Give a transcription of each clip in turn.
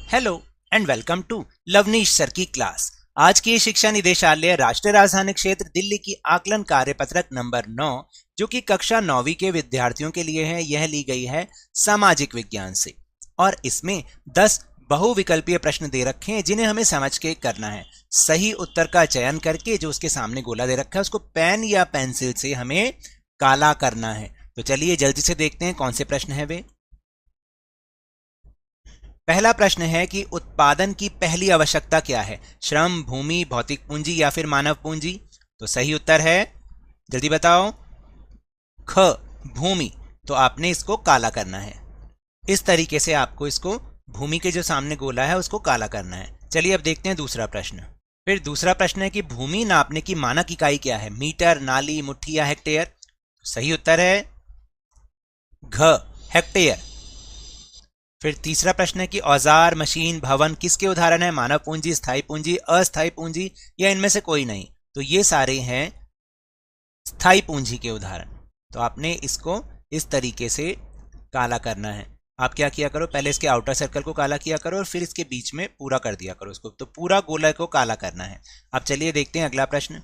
Hello and welcome to Lavneesh sir की class. आज की शिक्षा निदेशालय राष्ट्रीय राजधानी क्षेत्र दिल्ली की आकलन कार्यपत्रक नंबर 9 जो कि कक्षा 9वीं के विद्यार्थियों के लिए है, यह ली गई है सामाजिक विज्ञान से। और इसमें 10 बहुविकल्पीय प्रश्न दे रखे हैं जिन्हें हमें समझ के करना है। सही उत्तर का चयन करके जो उसके सामने गोला दे रखा है उसको पेन या पेंसिल से हमें काला करना है। तो चलिए जल्दी से देखते हैं कौन से प्रश्न है वे। पहला प्रश्न है कि उत्पादन की पहली आवश्यकता क्या है? श्रम, भूमि, भौतिक पूंजी या फिर मानव पूंजी? तो सही उत्तर है, जल्दी बताओ, ख, भूमि। तो आपने इसको काला करना है। इस तरीके से आपको इसको भूमि के जो सामने गोला है उसको काला करना है। चलिए अब देखते हैं दूसरा प्रश्न। फिर दूसरा प्रश्न है कि भूमि नापने की मानक इकाई क्या है? मीटर, नाली, मुट्ठी या हेक्टेयर? सही उत्तर है घ, हेक्टेयर। फिर तीसरा प्रश्न है कि औजार, मशीन, भवन किसके उदाहरण है? मानव पूंजी, स्थायी पूंजी, अस्थायी पूंजी या इनमें से कोई नहीं? तो ये सारे हैं स्थायी पूंजी के उदाहरण। तो आपने इसको इस तरीके से काला करना है। आप क्या किया करो, पहले इसके आउटर सर्कल को काला किया करो और फिर इसके बीच में पूरा कर दिया करो उसको। तो पूरा गोला को काला करना है। अब चलिए देखते हैं अगला प्रश्न।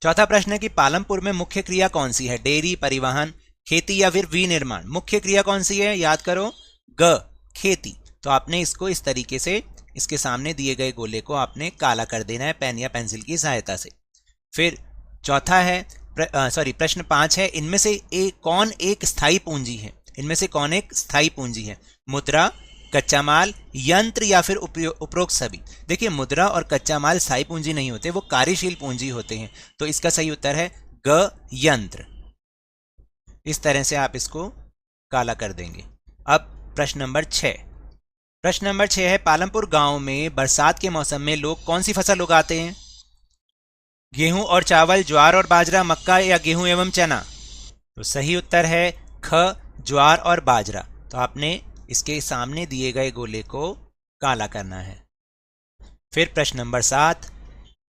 चौथा प्रश्न है कि पालमपुर में मुख्य क्रिया कौन सी है? डेयरी, परिवहन, खेती या फिर विनिर्माण? मुख्य क्रिया कौन सी है? याद करो, ग, खेती। तो आपने इसको इस तरीके से इसके सामने दिए गए गोले को आपने काला कर देना है पेन या पेंसिल की सहायता से। फिर चौथा है प्रश्न 5 है, इनमें से कौन एक स्थायी पूंजी है? इनमें से कौन एक स्थायी पूंजी है? मुद्रा, कच्चा माल, यंत्र या फिर उपरोक्त सभी? देखिए, मुद्रा और कच्चा माल स्थायी पूंजी नहीं होते, वो कार्यशील पूंजी होते हैं। तो इसका सही उत्तर है ग, यंत्र। इस तरह से आप इसको काला कर देंगे। अब प्रश्न नंबर 6। प्रश्न नंबर 6 है, पालमपुर गांव में बरसात के मौसम में लोग कौन सी फसल उगाते हैं? गेहूं और चावल, ज्वार और बाजरा, मक्का या गेहूं एवं चना? तो सही उत्तर है ख, ज्वार और बाजरा। तो आपने इसके सामने दिए गए गोले को काला करना है। फिर प्रश्न नंबर 7।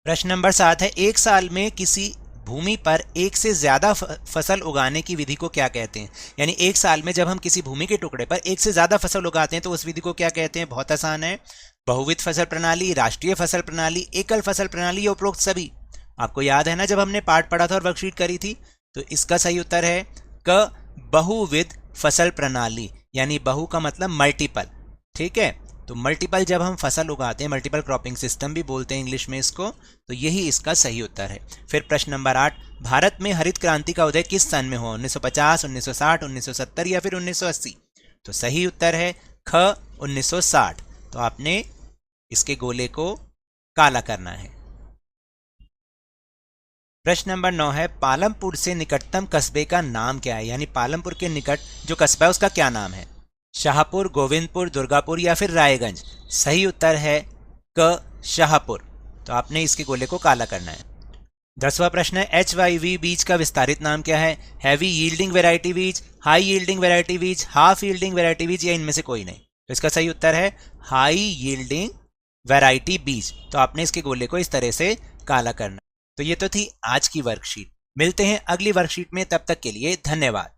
प्रश्न नंबर 7 है, एक साल में किसी भूमि पर एक से ज्यादा फसल उगाने की विधि को क्या कहते हैं? यानी एक साल में जब हम किसी भूमि के टुकड़े पर एक से ज्यादा फसल उगाते हैं तो उस विधि को क्या कहते हैं? बहुत आसान है, बहुविध फसल प्रणाली, राष्ट्रीय फसल प्रणाली, एकल फसल प्रणाली या उपरोक्त सभी? आपको याद है ना जब हमने पाठ पढ़ा था और वर्कशीट करी थी? तो इसका सही उत्तर है क, बहुविध फसल प्रणाली। यानी बहु का मतलब मल्टीपल, ठीक है? तो मल्टीपल जब हम फसल उगाते हैं, मल्टीपल क्रॉपिंग सिस्टम भी बोलते हैं इंग्लिश में इसको, तो यही इसका सही उत्तर है। फिर प्रश्न नंबर 8, भारत में हरित क्रांति का उदय किस सन में हुआ? 1950, 1960, 1970 या फिर 1980? तो सही उत्तर है ख, 1960। तो आपने इसके गोले को काला करना है। प्रश्न नंबर 9 है, पालमपुर से निकटतम कस्बे का नाम क्या है? यानी पालमपुर के निकट जो कस्बा है उसका क्या नाम है? शाहपुर, गोविंदपुर, दुर्गापुर या फिर रायगंज? सही उत्तर है क, शाहपुर। तो आपने इसके गोले को काला करना है। 10वां प्रश्न है, HYV बीज का विस्तारित नाम क्या है? हैवी यील्डिंग वैरायटी बीज, हाई यील्डिंग वैरायटी बीज, हाफ यील्डिंग वैरायटी बीज या इनमें से कोई नहीं? तो इसका सही उत्तर है हाई यील्डिंग वैरायटी बीज। तो आपने इसके गोले को इस तरह से काला करना। तो ये तो थी आज की वर्कशीट। मिलते हैं अगली वर्कशीट में, तब तक के लिए धन्यवाद।